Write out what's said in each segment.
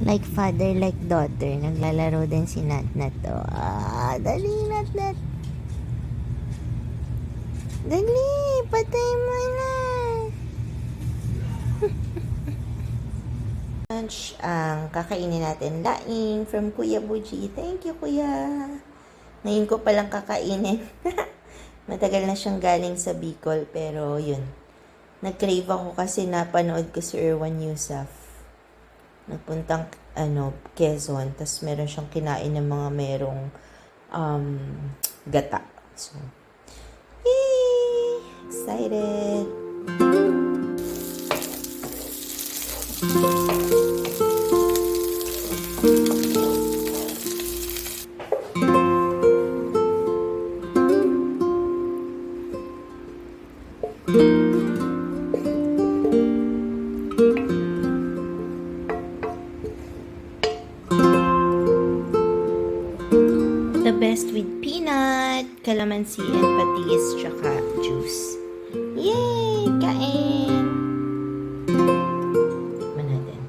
Like father, like daughter. Naglalaro din si Natnat to. Dali, Natnat. Dali, patay mo na. Lunch ang kakainin natin. Laing from Kuya Buji. Thank you, Kuya. Ngayon ko palang kakainin. Matagal na siyang galing sa Bicol, pero yun. Nag-crave ako kasi napanood ko si Erwan Yusuf. Nagpuntang Quezon, tapos meron siyang kinain ng mga merong gata. So, yay! Excited! The best with peanut, calamansi, and patis, tsaka juice. Yay! Kain! Tikman natin.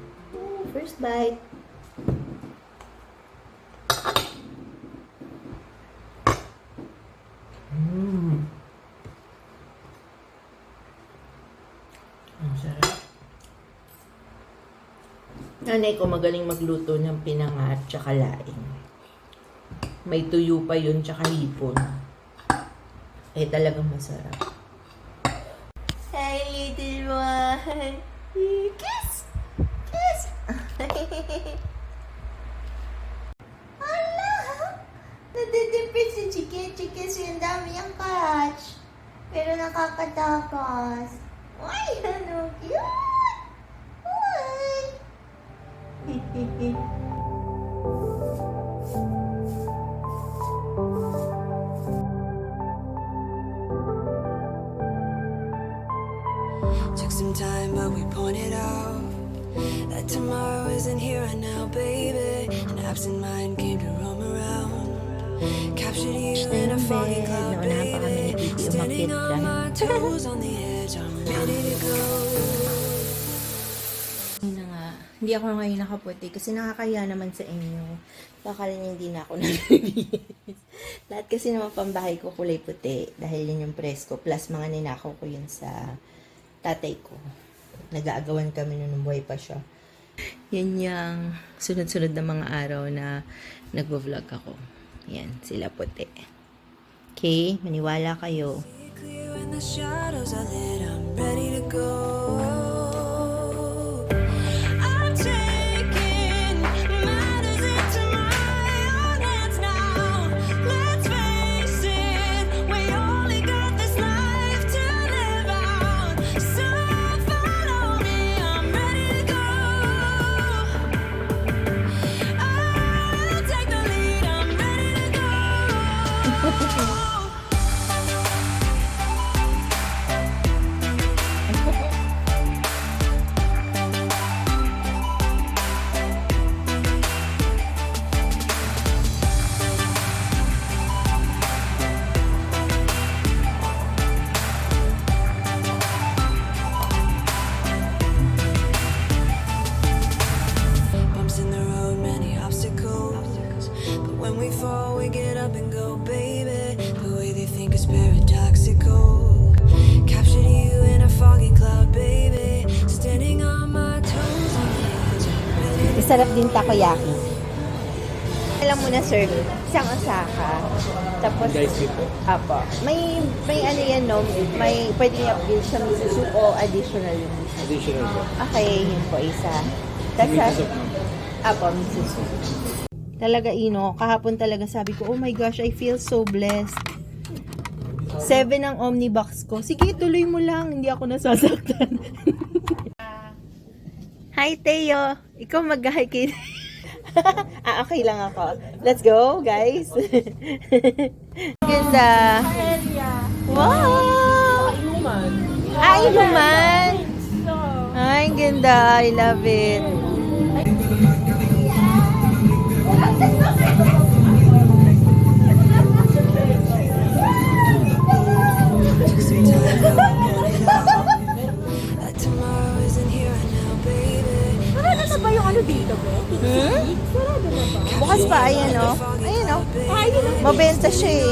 First bite. Ang sarap. Nanay ko magaling magluto ng pinanga at tsaka laing. May tuyo pa yun, tsaka hipon. Eh, talagang masarap. Hi, little one! Kiss! Kiss! Hala! Nadidipid si Chiki. Chiki, yung dami ang catch. Pero nakakatakas. Ay, ano cute! Ay! Took some time, but we pointed out that tomorrow isn't here right now, baby. An absent mind came to roam around. Captured you in a foggy cloud, baby. Standing on my toes on the edge, I'm ready to go. Na nga, hindi ako ngayon nakaputi kasi nakakaya naman sa inyo. Baka rin hindi na ako nalilinis. Lahat kasi naman pambahay ko kulay puti dahil yun yung presko. Plus mga ninakaw ko yun sa tatay ko. Nag-aagawan kami nung buhay pa siya. Yan yung sunod-sunod na mga araw na nagvo-vlog ako. Yan, sila puti. Okay, maniwala kayo. Clear when the shadows are lit, I'm ready to go. I'm taking matters into my own hands now. Let's face it, we only got this life to live out. So follow me, I'm ready to go. I'll take the lead, I'm ready to go. Bumps in the road, many obstacles. But when we fall, we get up and go, baby. The way they think is paradoxical. Captured you in a foggy cloud, baby. Standing on my toes on the edge, I'm ready to Masarap din takoyaki. Alam mo na, sir, isang osaka. Tapos, apo. May ano yan, no? May pwede i-upgrade sa miso soup o additional yung miso. Additional po. Okay, yun po, isa. Tapos, apo, miso soup. Talaga, kahapon talaga sabi ko, oh my gosh, I feel so blessed. 7 ang Omnibox ko. Sige, tuloy mo lang. Hindi ako nasasaktan. Hi, Teo. Ikaw mag-hi kay... Okay lang ako. Let's go, guys. Ganda. Wow! Inuman. Ay, ang ganda. I love it. That tomorrow isn't here right now, baby. Sarado na ba yung ano dito, bro? Sarado na ba? Bukas pa, ayan o. Ayan o. Mabenta siya eh.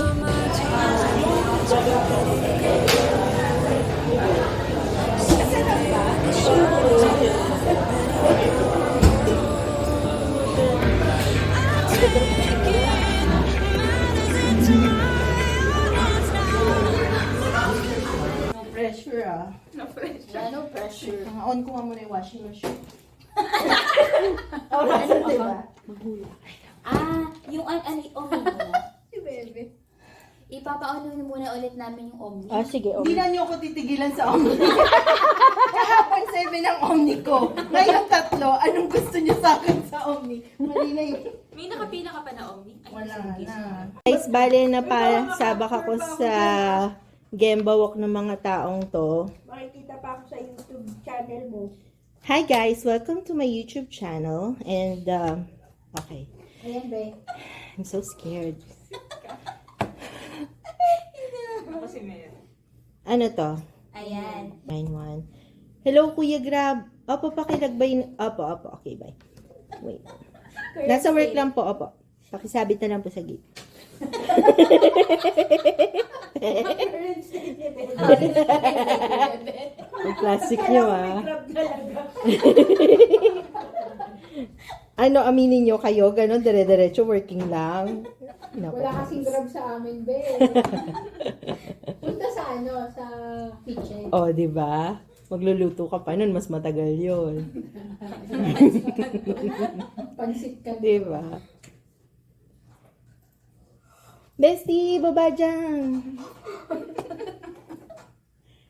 No pressure ah. No pressure. On ko nga muna yung washing machine. Diba? Yung ano, Omni muna. Si Bebe. Ipapa-ano muna ulit namin yung Omni. Sige. Hindi na niyo ako titigilan sa Omni. Kahapon 7 ang Omni ko. Ngayon 3. Anong gusto niyo sa akin sa Omni? Mali na yun. May nakapila ka pa na Omni? Wala na. Guys, bale na pa sabak ako sa Gemba Walk ng mga taong to. Makikita pa ako sa YouTube channel mo. Hi guys, welcome to my YouTube channel. And, okay. Ayan, Be. I'm so scared. Ano to? Ayan. 9-1. Hello, Kuya Grab. Opo, pakilagbay. Opo. Okay, bye. Wait. Nasa work lang po. Opo. Pakisabit na lang po sa gate. Ang classic nyo, ah. Ano, aminin nyo kayo? Ganon, dire-diretso, working lang. Naku. Wala kasing grab sa amin, Be. Punta sa sa kitchen. Oh, di ba? Magluluto ka pa nun, mas matagal yun. Pansit ka. Di ba? Bestie, baba dyan.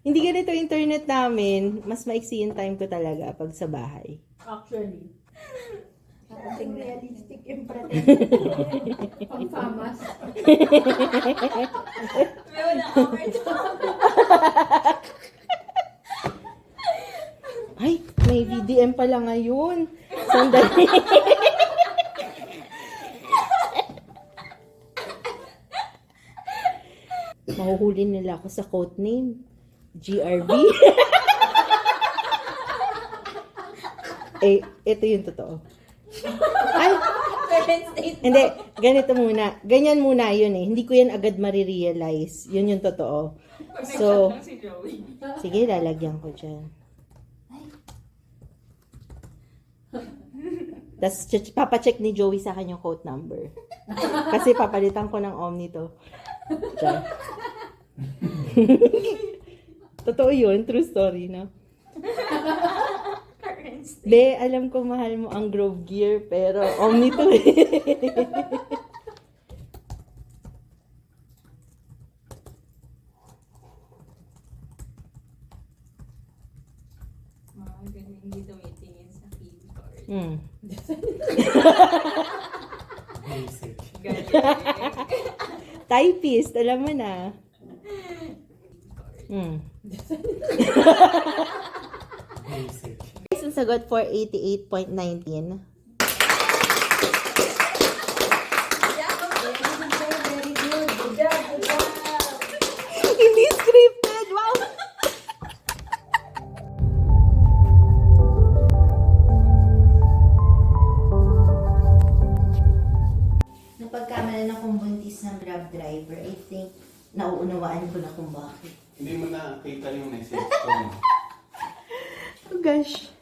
Hindi ganito internet namin. Mas maiksi yung time ko talaga pag sa bahay. Actually. Kasing realistic yung pretend. Pang-famas. May walang offer to. Ay, may VDM pala ngayon. Sandali. Mahuhuli nila ako sa code name. GRB. Ito yung totoo. Ay, hindi, ganito muna. Ganyan muna yun eh. Hindi ko yan agad marirealize. Yun yung totoo. So, sige, lalagyan ko dyan. Tapos, papacheck ni Joey sa akin yung code number. Kasi papalitan ko ng Omni to. Diyan. Totoo yun, true story, no? Be, alam ko mahal mo ang Grove Gear, pero Omni to eh. Hindi tumitingin sa keyboard. Typist, alam mo na. Ang sagot for 88.19. Hindi scripted. Wow! Napagkamalan akong buntis ng Grab driver. I think nauunawaan ko na kung bakit. Hindi mo nakita yung message ko. Oh gosh.